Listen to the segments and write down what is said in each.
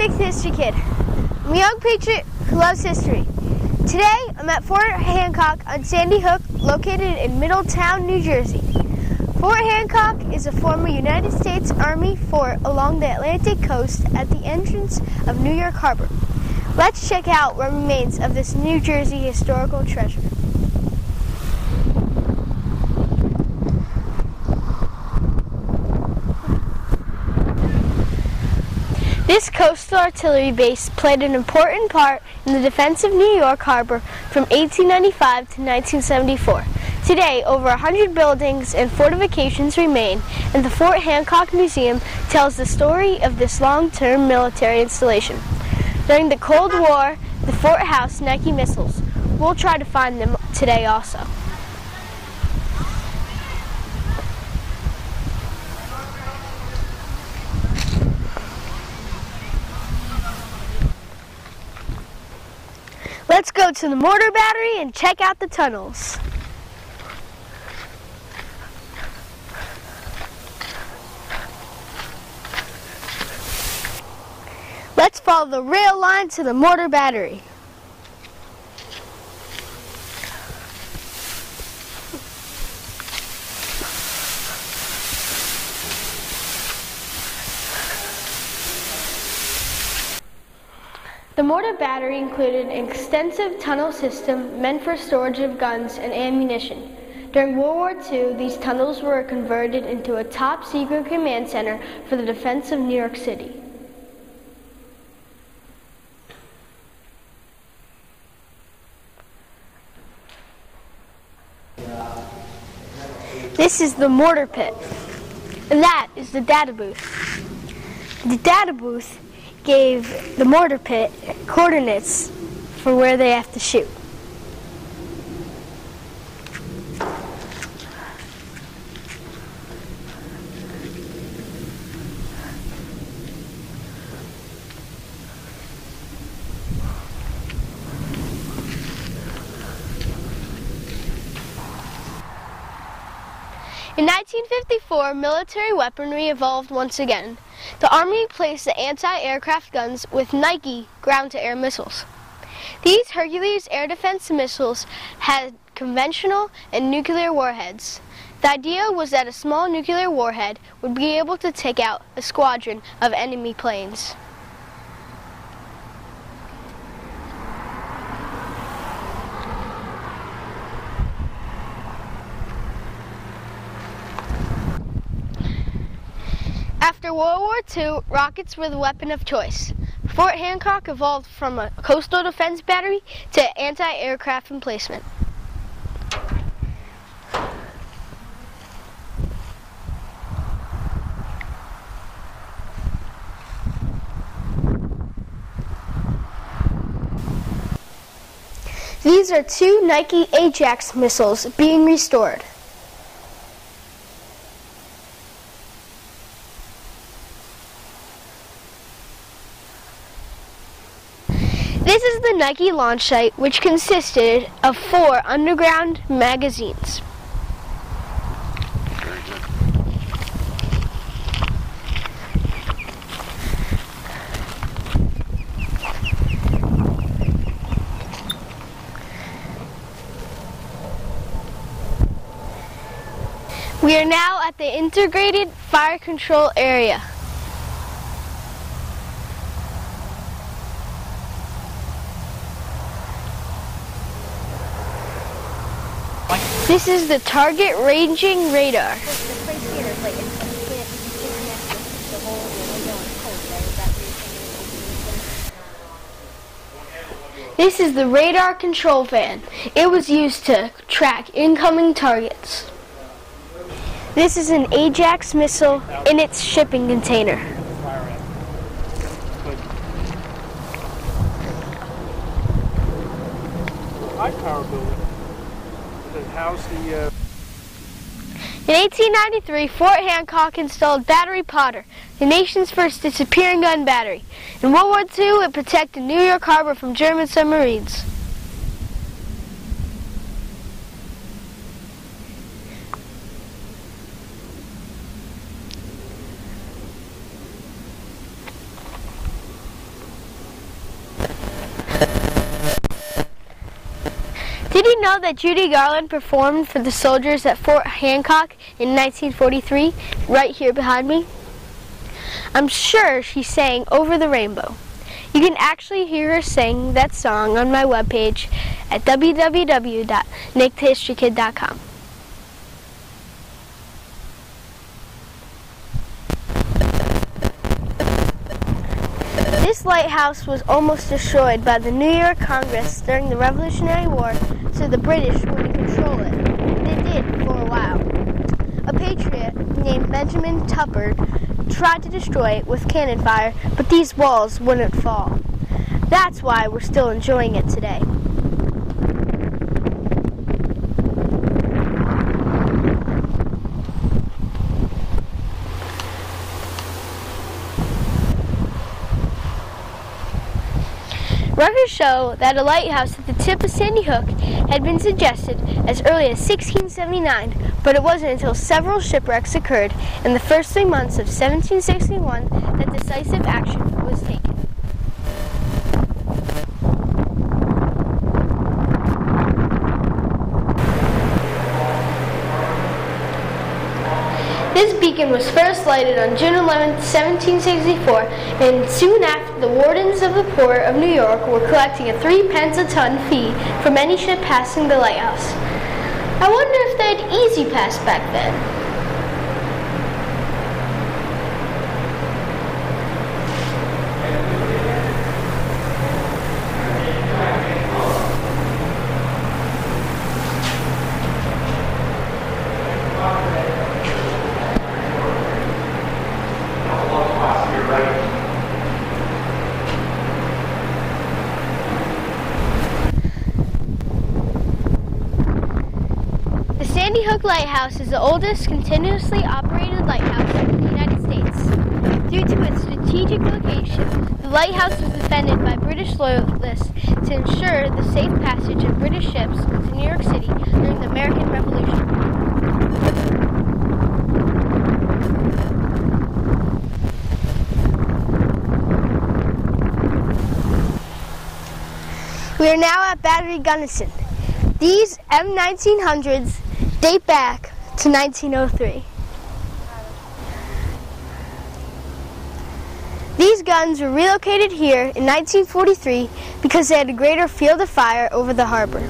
6th history kid. I'm a young patriot who loves history. Today, I'm at Fort Hancock on Sandy Hook, located in Middletown, New Jersey. Fort Hancock is a former United States Army fort along the Atlantic coast at the entrance of New York Harbor. Let's check out what remains of this New Jersey historical treasure. This coastal artillery base played an important part in the defense of New York Harbor from 1895 to 1974. Today, over 100 buildings and fortifications remain, and the Fort Hancock Museum tells the story of this long-term military installation. During the Cold War, the fort housed Nike missiles. We'll try to find them today also. Let's go to the Mortar Battery and check out the tunnels. Let's follow the rail line to the Mortar Battery. The Mortar Battery included an extensive tunnel system meant for storage of guns and ammunition. During World War II, these tunnels were converted into a top-secret command center for the defense of New York City. This is the mortar pit, and that is the data booth. The data booth gave the mortar pit coordinates for where they have to shoot. In 1954, military weaponry evolved once again. The Army placed the anti-aircraft guns with Nike ground-to-air missiles. These Hercules air defense missiles had conventional and nuclear warheads. The idea was that a small nuclear warhead would be able to take out a squadron of enemy planes. After World War II, rockets were the weapon of choice. Fort Hancock evolved from a coastal defense battery to anti-aircraft emplacement. These are two Nike Ajax missiles being restored. This is the Nike launch site, which consisted of 4 underground magazines. We are now at the integrated fire control area. This is the target ranging radar. This is the radar control van. It was used to track incoming targets. This is an Ajax missile in its shipping container. High power building. In 1893, Fort Hancock installed Battery Potter, the nation's first disappearing gun battery. In World War II, it protected New York Harbor from German submarines. you know that Judy Garland performed for the soldiers at Fort Hancock in 1943, right here behind me? I'm sure she sang Over the Rainbow. You can actually hear her sing that song on my webpage at www.nickthehistorykid.com. This lighthouse was almost destroyed by the New York Congress during the Revolutionary War, so the British wouldn't control it. They did for a while. A patriot named Benjamin Tupper tried to destroy it with cannon fire, but these walls wouldn't fall. That's why we're still enjoying it today. Records show that a lighthouse at the tip of Sandy Hook had been suggested as early as 1679, but it wasn't until several shipwrecks occurred in the first 3 months of 1761 that decisive action was taken. This beacon was first lighted on June 11, 1764, and soon after the wardens of the port of New York were collecting a 3 pence a ton fee from any ship passing the lighthouse. I wonder if they had Easy Pass back then. Sandy Hook Lighthouse is the oldest continuously operated lighthouse in the United States. Due to its strategic location, the lighthouse was defended by British loyalists to ensure the safe passage of British ships into New York City during the American Revolution. We are now at Battery Gunnison. These M1900s date back to 1903. These guns were relocated here in 1943 because they had a greater field of fire over the harbor.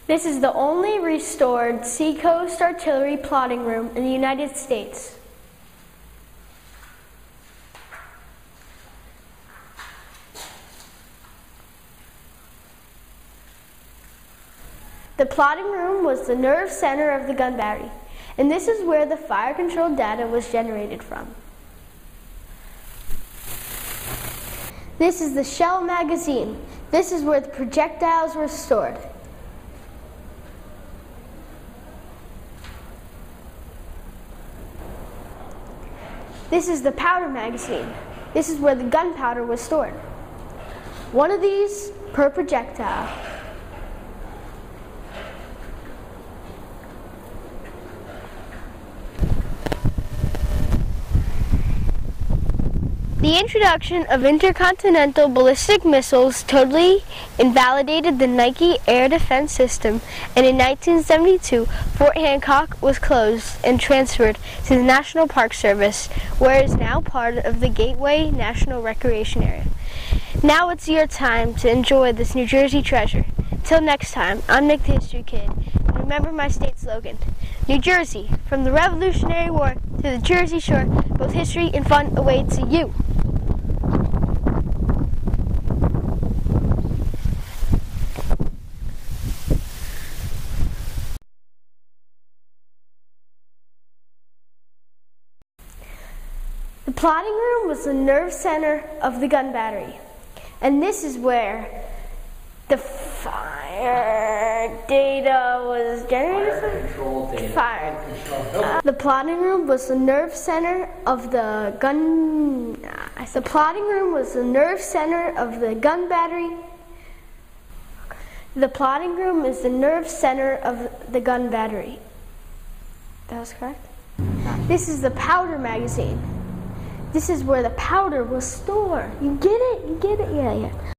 This is the only restored Seacoast Artillery plotting room in the United States. The plotting room was the nerve center of the gun battery, and this is where the fire control data was generated from. This is the shell magazine. This is where the projectiles were stored. This is the powder magazine. This is where the gunpowder was stored. One of these per projectile. The introduction of intercontinental ballistic missiles totally invalidated the Nike air defense system, and in 1972, Fort Hancock was closed and transferred to the National Park Service, where it is now part of the Gateway National Recreation Area. Now it's your time to enjoy this New Jersey treasure. Till next time, I'm Nick the History Kid, and remember my state slogan, New Jersey, from the Revolutionary War to the Jersey Shore, both history and fun awaits you. The plotting room was the nerve center of the gun battery, and this is where the fire data was generated. The plotting room was the nerve center of the gun. The plotting room was the nerve center of the gun battery. The plotting room is the nerve center of the gun battery. That was correct. This is the powder magazine. This is where the powder was stored. You get it? You get it? Yeah, yeah.